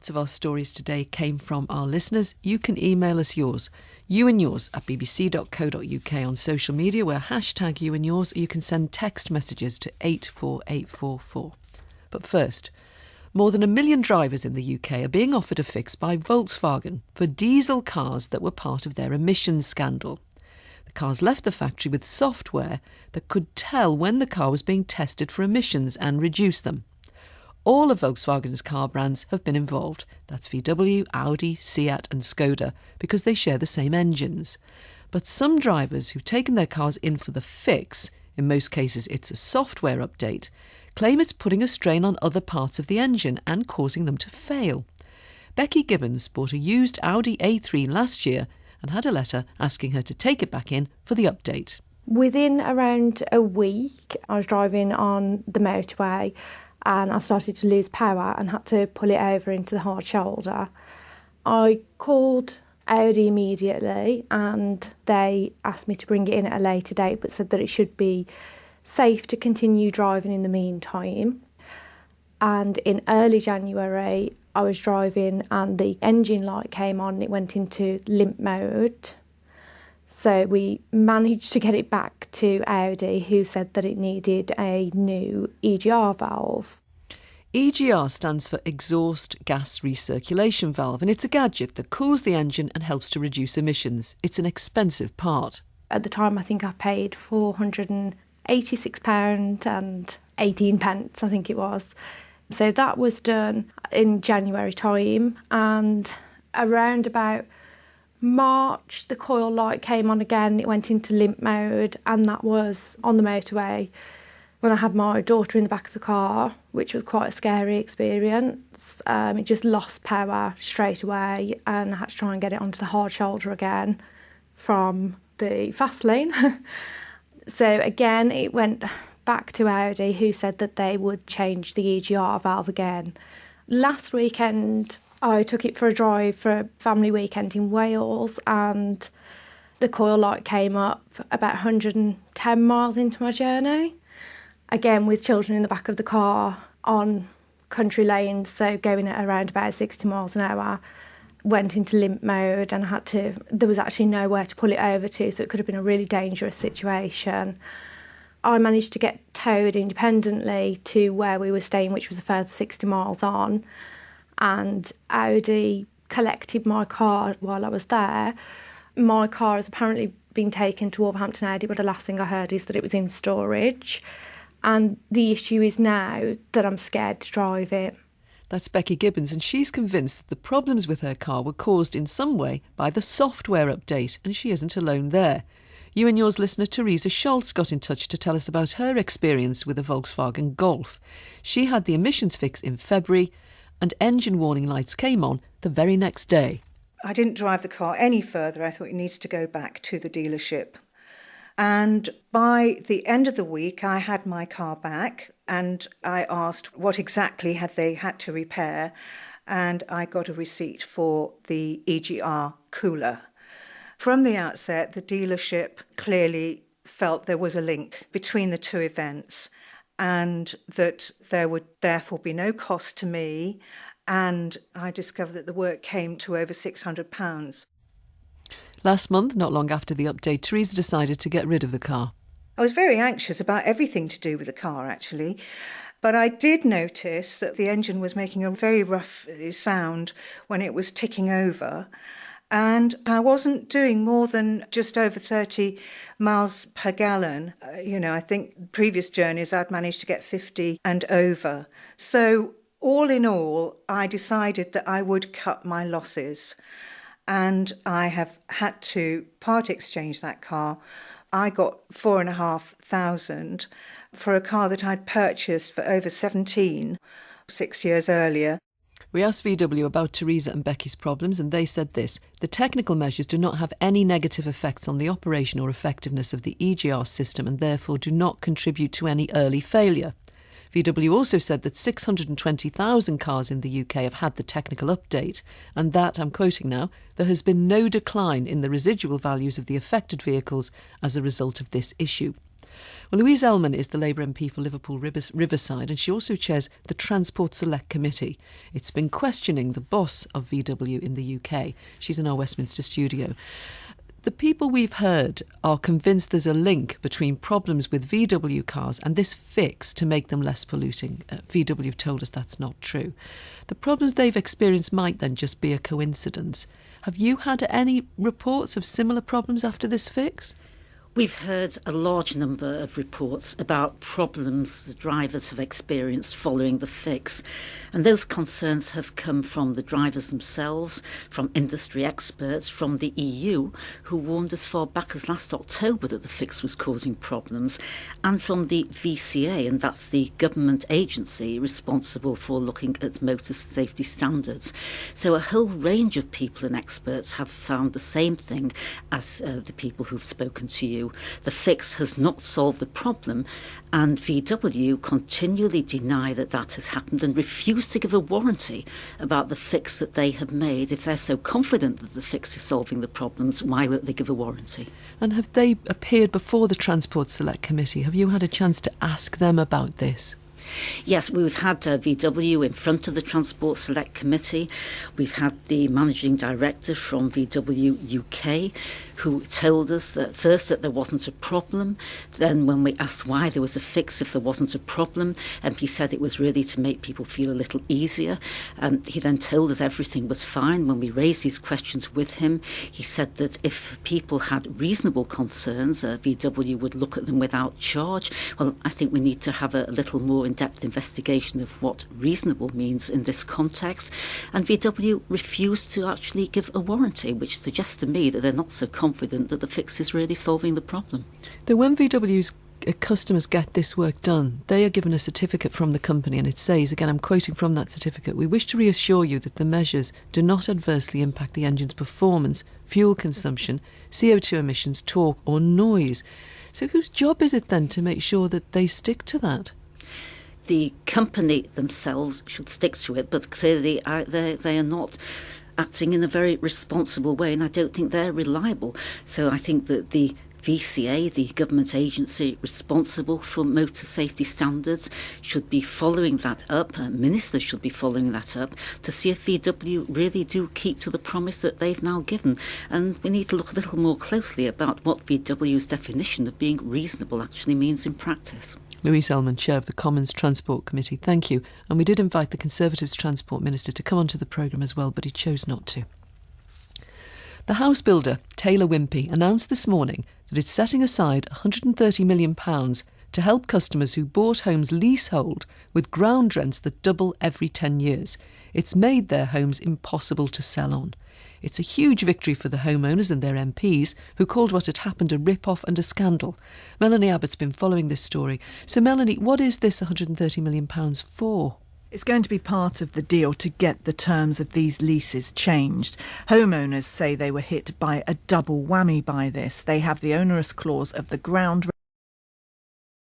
Lots of our stories today came from our listeners. You can email us yours, you and yours at bbc.co.uk, on social media, where hashtag you and yours, or you can send text messages to 84844. But first, more than 1 million drivers in the UK are being offered a fix by Volkswagen for diesel cars that were part of their emissions scandal. The cars left the factory with software that could tell when the car was being tested for emissions and reduce them. All of Volkswagen's car brands have been involved. That's VW, Audi, Seat and Skoda, because they share the same engines. But some drivers who've taken their cars in for the fix, in most cases it's a software update, claim it's putting a strain on other parts of the engine and causing them to fail. Becky Gibbons bought a used Audi A3 last year and had a letter asking her to take it back in for the update. Within around a week, I was driving on the motorway and I started to lose power and had to pull it over into the hard shoulder. I called Audi immediately and they asked me to bring it in at a later date, but said that it should be safe to continue driving in the meantime. And in early January, I was driving and the engine light came on and it went into limp mode. So we managed to get it back to Audi, who said that it needed a new EGR valve. EGR stands for Exhaust Gas Recirculation Valve, and it's a gadget that cools the engine and helps to reduce emissions. It's an expensive part. At the time, I think I paid £486 and 18 pence, I think it was. So that was done in January time, and around about March, the coil light came on again. It went into limp mode, and that was on the motorway when I had my daughter in the back of the car, which was quite a scary experience. It just lost power straight away, and I had to try and get it onto the hard shoulder again from the fast lane. So again, it went back to Audi, who said that they would change the EGR valve again. Last weekend, I took it for a drive for a family weekend in Wales, and the coil light came up about 110 miles into my journey. Again, with children in the back of the car on country lanes, so going at around about 60 miles an hour, went into limp mode, and there was actually nowhere to pull it over to, so it could have been a really dangerous situation. I managed to get towed independently to where we were staying, which was a further 60 miles on, and Audi collected my car while I was there. My car has apparently been taken to Wolverhampton Audi, but the last thing I heard is that it was in storage. And the issue is now that I'm scared to drive it. That's Becky Gibbons, and she's convinced that the problems with her car were caused in some way by the software update, and she isn't alone there. You and yours listener Teresa Schultz got in touch to tell us about her experience with a Volkswagen Golf. She had the emissions fix in February, and engine warning lights came on the very next day. I didn't drive the car any further. I thought it needed to go back to the dealership. And by the end of the week, I had my car back, and I asked what exactly had they had to repair, and I got a receipt for the EGR cooler. From the outset, the dealership clearly felt there was a link between the two events, and that there would therefore be no cost to me, and I discovered that the work came to over £600. Last month, not long after the update, Teresa decided to get rid of the car. I was very anxious about everything to do with the car, actually, but I did notice that the engine was making a very rough sound when it was ticking over, and I wasn't doing more than just over 30 miles per gallon. I think previous journeys I'd managed to get 50 and over. So all in all, I decided that I would cut my losses, and I have had to part exchange that car. I got £4,500 for a car that I'd purchased for over 17, 6 years earlier. We asked VW about Teresa and Becky's problems, and they said this: the technical measures do not have any negative effects on the operation or effectiveness of the EGR system, and therefore do not contribute to any early failure. VW also said that 620,000 cars in the UK have had the technical update, and that, I'm quoting now, there has been no decline in the residual values of the affected vehicles as a result of this issue. Well, Louise Ellman is the Labour MP for Liverpool Riverside, and she also chairs the Transport Select Committee. It's been questioning the boss of VW in the UK. She's in our Westminster studio. The people we've heard are convinced there's a link between problems with VW cars and this fix to make them less polluting. VW have told us that's not true. The problems they've experienced might then just be a coincidence. Have you had any reports of similar problems after this fix? We've heard a large number of reports about problems the drivers have experienced following the fix. And those concerns have come from the drivers themselves, from industry experts, from the EU, who warned as far back as last October that the fix was causing problems, and from the VCA, and that's the government agency responsible for looking at motor safety standards. So a whole range of people and experts have found the same thing as the people who've spoken to you. The fix has not solved the problem, and VW continually deny that that has happened and refuse to give a warranty about the fix that they have made. If they're so confident that the fix is solving the problems, why won't they give a warranty? And have they appeared before the Transport Select Committee? Have you had a chance to ask them about this? Yes, we've had VW in front of the Transport Select Committee. We've had the managing director from VW UK who told us that first that there wasn't a problem. Then when we asked why there was a fix if there wasn't a problem, he said it was really to make people feel a little easier. He then told us everything was fine. When we raised these questions with him, he said that if people had reasonable concerns, VW would look at them without charge. Well, I think we need to have a little more in-depth investigation of what reasonable means in this context. And VW refused to actually give a warranty, which suggests to me that they're not so confident that the fix is really solving the problem. Though when VW's customers get this work done, they are given a certificate from the company, and it says, again, I'm quoting from that certificate, "We wish to reassure you that the measures do not adversely impact the engine's performance, fuel consumption, CO2 emissions, torque or noise." So whose job is it then to make sure that they stick to that? The company themselves should stick to it, but clearly they are not acting in a very responsible way, and I don't think they're reliable. So I think that the VCA, the government agency responsible for motor safety standards, should be following that up. Ministers should be following that up to see if VW really do keep to the promise that they've now given. And we need to look a little more closely about what VW's definition of being reasonable actually means in practice. Louise Ellman, Chair of the Commons Transport Committee, thank you. And we did invite the Conservatives Transport Minister to come onto the programme as well, but he chose not to. The house builder, Taylor Wimpey, announced this morning that it's setting aside £130 million to help customers who bought homes leasehold with ground rents that double every 10 years. It's made their homes impossible to sell on. It's a huge victory for the homeowners and their MPs, who called what had happened a rip-off and a scandal. Melanie Abbott's been following this story. So, Melanie, what is this £130 million for? It's going to be part of the deal to get the terms of these leases changed. Homeowners say they were hit by a double whammy by this. They have the onerous clause of the ground